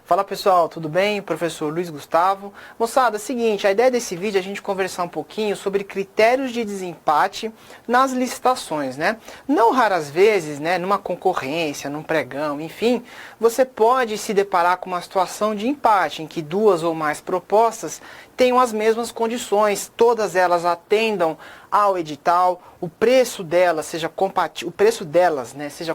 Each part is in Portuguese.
Fala pessoal, tudo bem? Professor Luiz Gustavo. Moçada, seguinte, a ideia desse vídeo é a gente conversar um pouquinho sobre critérios de desempate nas licitações, né? Não raras vezes, né, numa concorrência, num pregão, enfim, você pode se deparar com uma situação de empate, em que duas ou mais propostas tenham as mesmas condições, todas elas atendam ao edital, o preço delas seja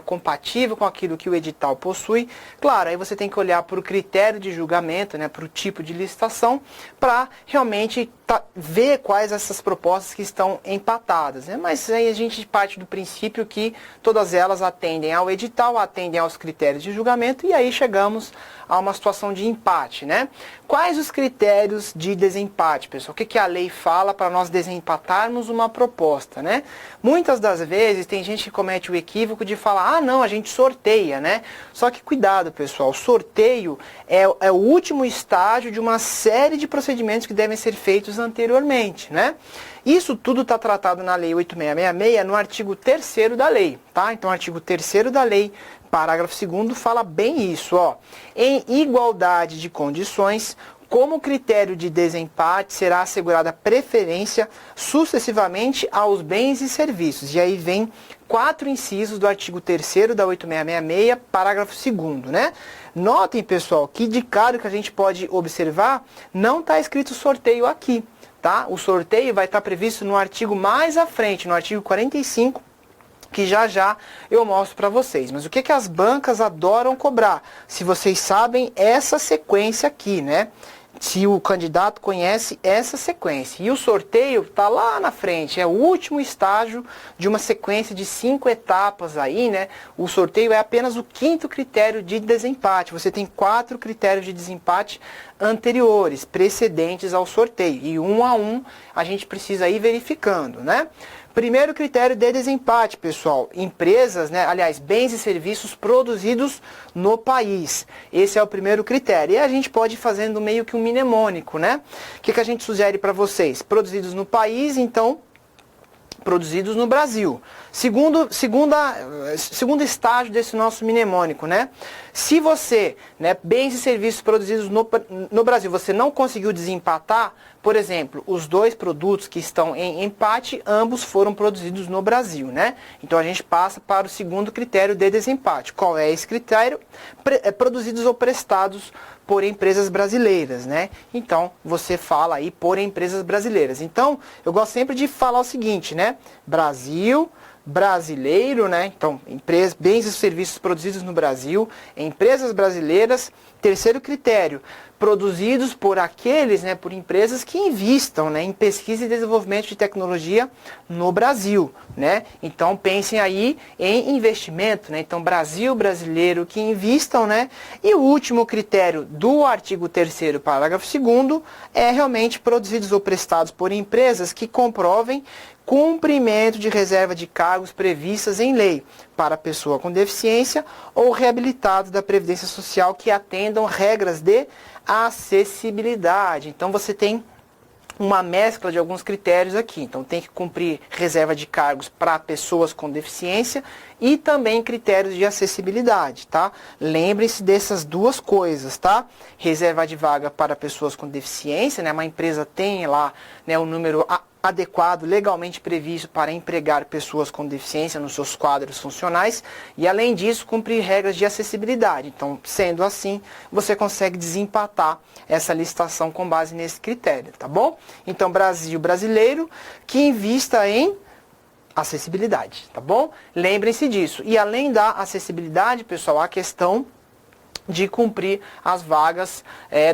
compatível com aquilo que o edital possui. Claro, aí você tem que olhar para o critério de julgamento, né, para o tipo de licitação, para realmente ver quais essas propostas que estão empatadas, né? Mas aí a gente parte do princípio que todas elas atendem ao edital, atendem aos critérios de julgamento, e aí chegamos a uma situação de empate, né? Quais os critérios de desempate, pessoal? O que a lei fala para nós desempatarmos uma proposta, né? Muitas das vezes tem gente que comete o equívoco de falar, ah não, a gente sorteia, né? Só que cuidado, pessoal, sorteio é o último estágio de uma série de procedimentos que devem ser feitos anteriormente, né? Isso tudo está tratado na Lei 8666, no artigo 3º da lei, tá? Então, o artigo 3º da lei, parágrafo 2º, fala bem isso, ó. Em igualdade de condições, como critério de desempate, será assegurada preferência sucessivamente aos bens e serviços. E aí vem 4 incisos do artigo 3º da 8666, parágrafo 2º, né? Notem, pessoal, que de cara que a gente pode observar, não está escrito sorteio aqui, tá? O sorteio vai estar previsto no artigo mais à frente, no artigo 45, que já eu mostro para vocês. Mas o que as bancas adoram cobrar? Se vocês sabem essa sequência aqui, né? Se o candidato conhece essa sequência. E o sorteio está lá na frente, é o último estágio de uma sequência de 5 etapas aí, né? O sorteio é apenas o 5º critério de desempate. Você tem 4 critérios de desempate anteriores, precedentes ao sorteio. E um a um a gente precisa ir verificando, né? Primeiro critério de desempate, pessoal, empresas, né, aliás, bens e serviços produzidos no país. Esse é o primeiro critério. E a gente pode ir fazendo meio que um mnemônico, né? O que a gente sugere para vocês? Produzidos no país, então, produzidos no Brasil. Segundo estágio desse nosso mnemônico, né? Se você, né, bens e serviços produzidos no Brasil, você não conseguiu desempatar, por exemplo, os 2 produtos que estão em empate, ambos foram produzidos no Brasil, né? Então a gente passa para o segundo critério de desempate. Qual é esse critério? Produzidos ou prestados por empresas brasileiras, né? Então você fala aí por empresas brasileiras. Então eu gosto sempre de falar o seguinte, né? Brasil, brasileiro, né? Então, bens e serviços produzidos no Brasil, empresas brasileiras. Terceiro critério, produzidos por aqueles, né, por empresas que investam, né, em pesquisa e desenvolvimento de tecnologia no Brasil, né? Então, pensem aí em investimento, né? Então, Brasil, brasileiro que investam, né? E o último critério do artigo 3º, parágrafo 2º, é realmente produzidos ou prestados por empresas que comprovem cumprimento de reserva de cargos previstas em lei para pessoa com deficiência ou reabilitado da Previdência Social que atendam regras de acessibilidade. Então você tem uma mescla de alguns critérios aqui. Então tem que cumprir reserva de cargos para pessoas com deficiência e também critérios de acessibilidade, tá? Lembrem-se dessas duas coisas, tá? Reserva de vaga para pessoas com deficiência, né? Uma empresa tem lá, né, um número adequado, legalmente previsto para empregar pessoas com deficiência nos seus quadros funcionais e, além disso, cumprir regras de acessibilidade. Então, sendo assim, você consegue desempatar essa licitação com base nesse critério, tá bom? Então, Brasil, brasileiro que invista em acessibilidade, tá bom? Lembrem-se disso. E, além da acessibilidade, pessoal, a questão de cumprir as vagas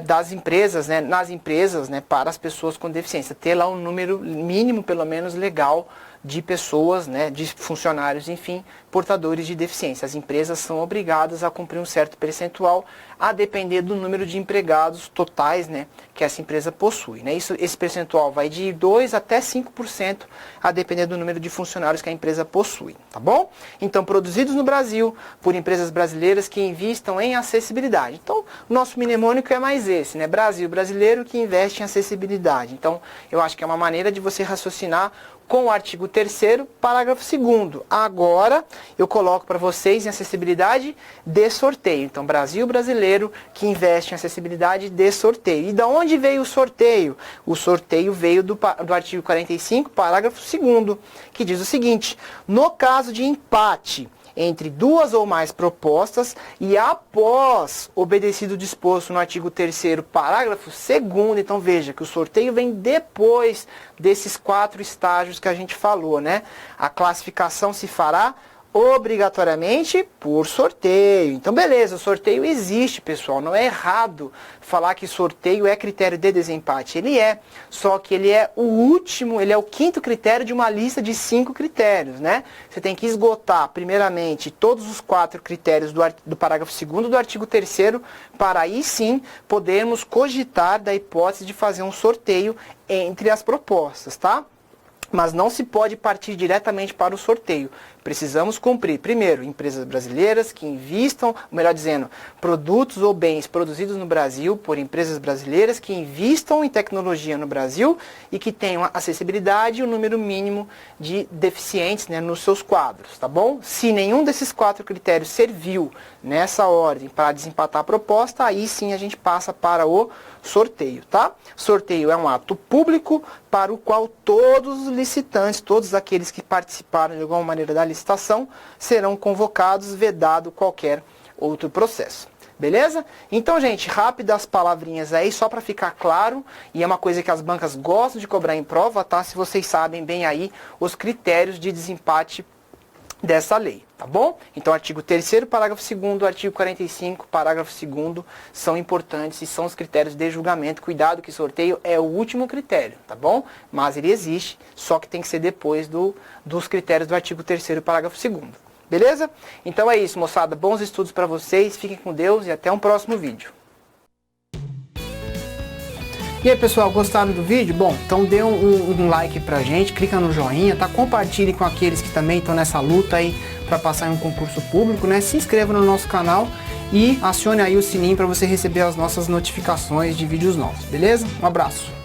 das empresas, né, nas empresas, né, para as pessoas com deficiência. Ter lá um número mínimo, pelo menos, legal de pessoas, né, de funcionários, enfim, portadores de deficiência. As empresas são obrigadas a cumprir um certo percentual, a depender do número de empregados totais, né, que essa empresa possui, né? Esse percentual vai de 2 até 5%, a depender do número de funcionários que a empresa possui, tá bom? Então, produzidos no Brasil, por empresas brasileiras que investam em acessibilidade. Então, o nosso mnemônico é mais esse, né? Brasil, brasileiro que investe em acessibilidade. Então, eu acho que é uma maneira de você raciocinar com o artigo 3º, parágrafo 2º. Agora, eu coloco para vocês em acessibilidade de sorteio. Então, Brasil brasileiro que investe em acessibilidade de sorteio. E da onde veio o sorteio? O sorteio veio do artigo 45, parágrafo 2º, que diz o seguinte: no caso de empate entre duas ou mais propostas e após obedecido o disposto no artigo 3º, parágrafo 2º, então veja que o sorteio vem depois desses 4 estágios que a gente falou, né? A classificação se fará obrigatoriamente por sorteio. Então, beleza, o sorteio existe, pessoal. Não é errado falar que sorteio é critério de desempate. Ele é, só que ele é o último, ele é o 5º critério de uma lista de 5 critérios, né? Você tem que esgotar, primeiramente, todos os 4 critérios do parágrafo 2º do artigo 3º, para aí sim podermos cogitar da hipótese de fazer um sorteio entre as propostas, tá? Mas não se pode partir diretamente para o sorteio. Precisamos cumprir, primeiro, empresas brasileiras que invistam, melhor dizendo, produtos ou bens produzidos no Brasil por empresas brasileiras que invistam em tecnologia no Brasil e que tenham acessibilidade e o número mínimo de deficientes, né, nos seus quadros, tá bom? Se nenhum desses 4 critérios serviu nessa ordem para desempatar a proposta, aí sim a gente passa para o sorteio, tá? Sorteio é um ato público para o qual todos os licitantes, todos aqueles que participaram de alguma maneira da licitação, serão convocados, vedado qualquer outro processo. Beleza? Então, gente, rápidas palavrinhas aí, só para ficar claro, e é uma coisa que as bancas gostam de cobrar em prova, tá? Se vocês sabem bem aí os critérios de desempate dessa lei, tá bom? Então, artigo 3º, parágrafo 2º, artigo 45, parágrafo 2º, são importantes e são os critérios de julgamento. Cuidado que sorteio é o último critério, tá bom? Mas ele existe, só que tem que ser depois dos critérios do artigo 3º, parágrafo 2º. Beleza? Então é isso, moçada. Bons estudos para vocês, fiquem com Deus e até um próximo vídeo. E aí, pessoal, gostaram do vídeo? Bom, então dê um like pra gente, clica no joinha, tá? Compartilhe com aqueles que também estão nessa luta aí para passar em um concurso público, né? Se inscreva no nosso canal e acione aí o sininho para você receber as nossas notificações de vídeos novos, beleza? Um abraço!